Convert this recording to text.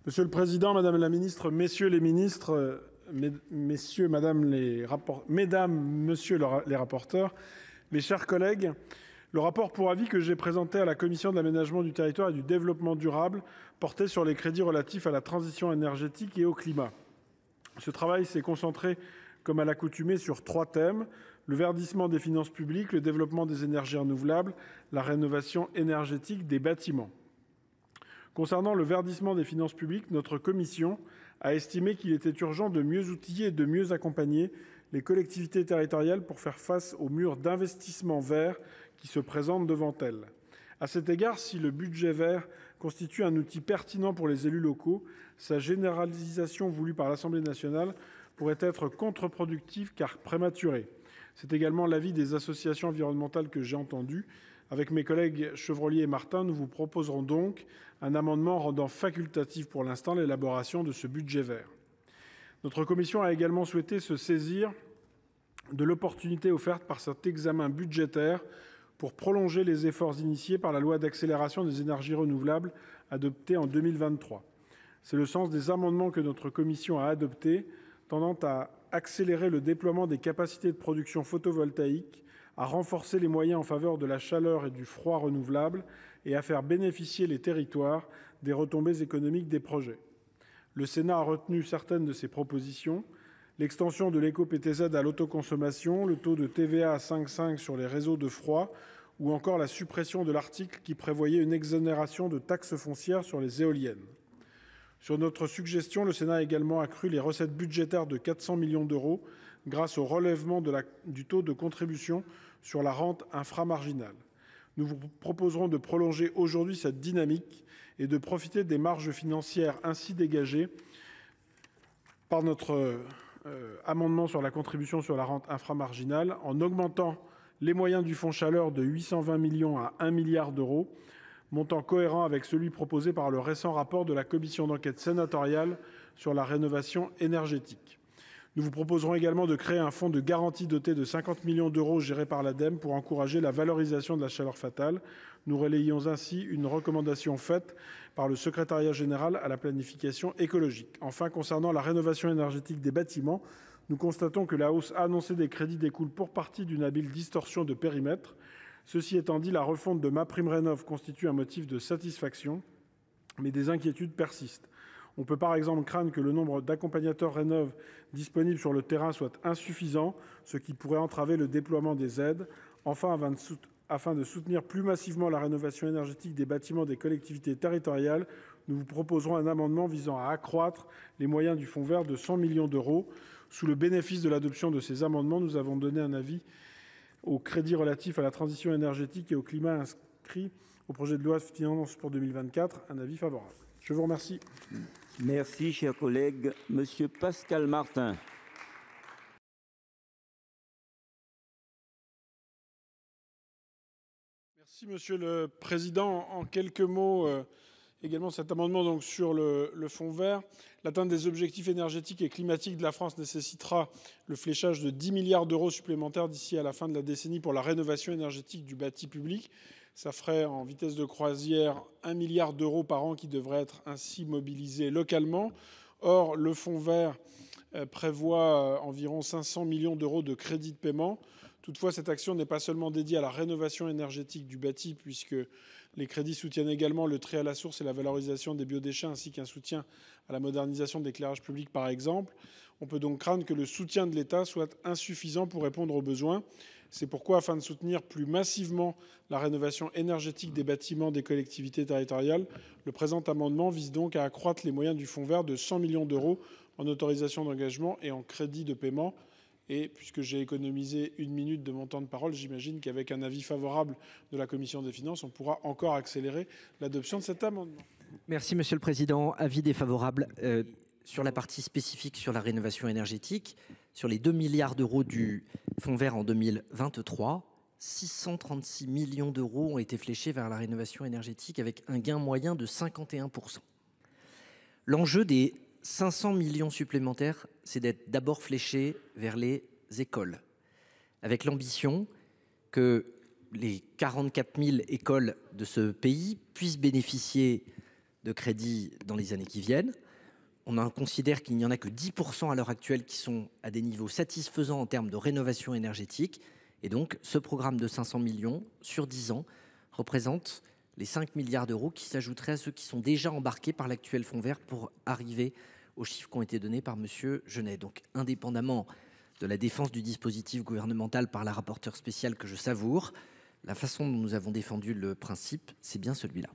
Monsieur le Président, Madame la Ministre, Messieurs les ministres, Mesdames, Messieurs les rapporteurs, mes chers collègues, le rapport pour avis que j'ai présenté à la Commission de l'aménagement du territoire et du développement durable portait sur les crédits relatifs à la transition énergétique et au climat. Ce travail s'est concentré, comme à l'accoutumée, sur 3 thèmes: le verdissement des finances publiques, le développement des énergies renouvelables, la rénovation énergétique des bâtiments. Concernant le verdissement des finances publiques, notre commission a estimé qu'il était urgent de mieux outiller et de mieux accompagner les collectivités territoriales pour faire face au mur d'investissement vert qui se présente devant elles. À cet égard, si le budget vert constitue un outil pertinent pour les élus locaux, sa généralisation voulue par l'Assemblée nationale pourrait être contre-productive car prématurée. C'est également l'avis des associations environnementales que j'ai entendues. Avec mes collègues Chevrollier et Martin, nous vous proposerons donc un amendement rendant facultatif pour l'instant l'élaboration de ce budget vert. Notre commission a également souhaité se saisir de l'opportunité offerte par cet examen budgétaire pour prolonger les efforts initiés par la loi d'accélération des énergies renouvelables adoptée en 2023. C'est le sens des amendements que notre commission a adoptés, tendant à accélérer le déploiement des capacités de production photovoltaïque, à renforcer les moyens en faveur de la chaleur et du froid renouvelables et à faire bénéficier les territoires des retombées économiques des projets. Le Sénat a retenu certaines de ces propositions: l'extension de l'éco-PTZ à l'autoconsommation, le taux de TVA à 5,5 sur les réseaux de froid ou encore la suppression de l'article qui prévoyait une exonération de taxes foncières sur les éoliennes. Sur notre suggestion, le Sénat a également accru les recettes budgétaires de 400 millions d'euros grâce au relèvement du taux de contribution sur la rente inframarginale. Nous vous proposerons de prolonger aujourd'hui cette dynamique et de profiter des marges financières ainsi dégagées par notre amendement sur la contribution sur la rente inframarginale en augmentant les moyens du fonds chaleur de 820 millions à 1 milliard d'euros, montant cohérent avec celui proposé par le récent rapport de la commission d'enquête sénatoriale sur la rénovation énergétique. Nous vous proposerons également de créer un fonds de garantie doté de 50 millions d'euros géré par l'ADEME pour encourager la valorisation de la chaleur fatale. Nous relayons ainsi une recommandation faite par le secrétariat général à la planification écologique. Enfin, concernant la rénovation énergétique des bâtiments, nous constatons que la hausse annoncée des crédits découle pour partie d'une habile distorsion de périmètre. Ceci étant dit, la refonte de MaPrimeRénov' constitue un motif de satisfaction, mais des inquiétudes persistent. On peut par exemple craindre que le nombre d'accompagnateurs Rénov' disponibles sur le terrain soit insuffisant, ce qui pourrait entraver le déploiement des aides. Enfin, afin de soutenir plus massivement la rénovation énergétique des bâtiments des collectivités territoriales, nous vous proposerons un amendement visant à accroître les moyens du fonds vert de 100 millions d'euros. Sous le bénéfice de l'adoption de ces amendements, nous avons donné un avis aux crédits relatifs à la transition énergétique et au climat inscrits au projet de loi de finances pour 2024, un avis favorable. Je vous remercie. Merci, cher collègue. Monsieur Pascal Martin. Merci, Monsieur le Président. En quelques mots, également cet amendement donc, sur le fonds vert. L'atteinte des objectifs énergétiques et climatiques de la France nécessitera le fléchage de 10 milliards d'euros supplémentaires d'ici à la fin de la décennie pour la rénovation énergétique du bâti public. Ça ferait en vitesse de croisière 1 milliard d'euros par an qui devraient être ainsi mobilisés localement. Or, le fonds vert prévoit environ 500 millions d'euros de crédits de paiement. Toutefois, cette action n'est pas seulement dédiée à la rénovation énergétique du bâti, puisque les crédits soutiennent également le tri à la source et la valorisation des biodéchets, ainsi qu'un soutien à la modernisation de l'éclairage public, par exemple. On peut donc craindre que le soutien de l'État soit insuffisant pour répondre aux besoins. C'est pourquoi, afin de soutenir plus massivement la rénovation énergétique des bâtiments des collectivités territoriales, le présent amendement vise donc à accroître les moyens du fonds vert de 100 millions d'euros en autorisations d'engagement et en crédits de paiement. Et puisque j'ai économisé 1 minute de mon temps de parole, j'imagine qu'avec un avis favorable de la Commission des finances, on pourra encore accélérer l'adoption de cet amendement. Merci, Monsieur le Président. Avis défavorable sur la partie spécifique sur la rénovation énergétique. Sur les 2 milliards d'euros du fonds vert en 2023, 636 millions d'euros ont été fléchés vers la rénovation énergétique avec un gain moyen de 51%. L'enjeu des 500 millions supplémentaires, c'est d'être d'abord fléché vers les écoles, avec l'ambition que les 44 000 écoles de ce pays puissent bénéficier de crédits dans les années qui viennent. On considère qu'il n'y en a que 10% à l'heure actuelle qui sont à des niveaux satisfaisants en termes de rénovation énergétique. Et donc, ce programme de 500 millions sur 10 ans représente les 5 milliards d'euros qui s'ajouteraient à ceux qui sont déjà embarqués par l'actuel fonds vert pour arriver aux chiffres qui ont été donnés par M. Genet. Donc, indépendamment de la défense du dispositif gouvernemental par la rapporteure spéciale que je savoure, la façon dont nous avons défendu le principe, c'est bien celui-là.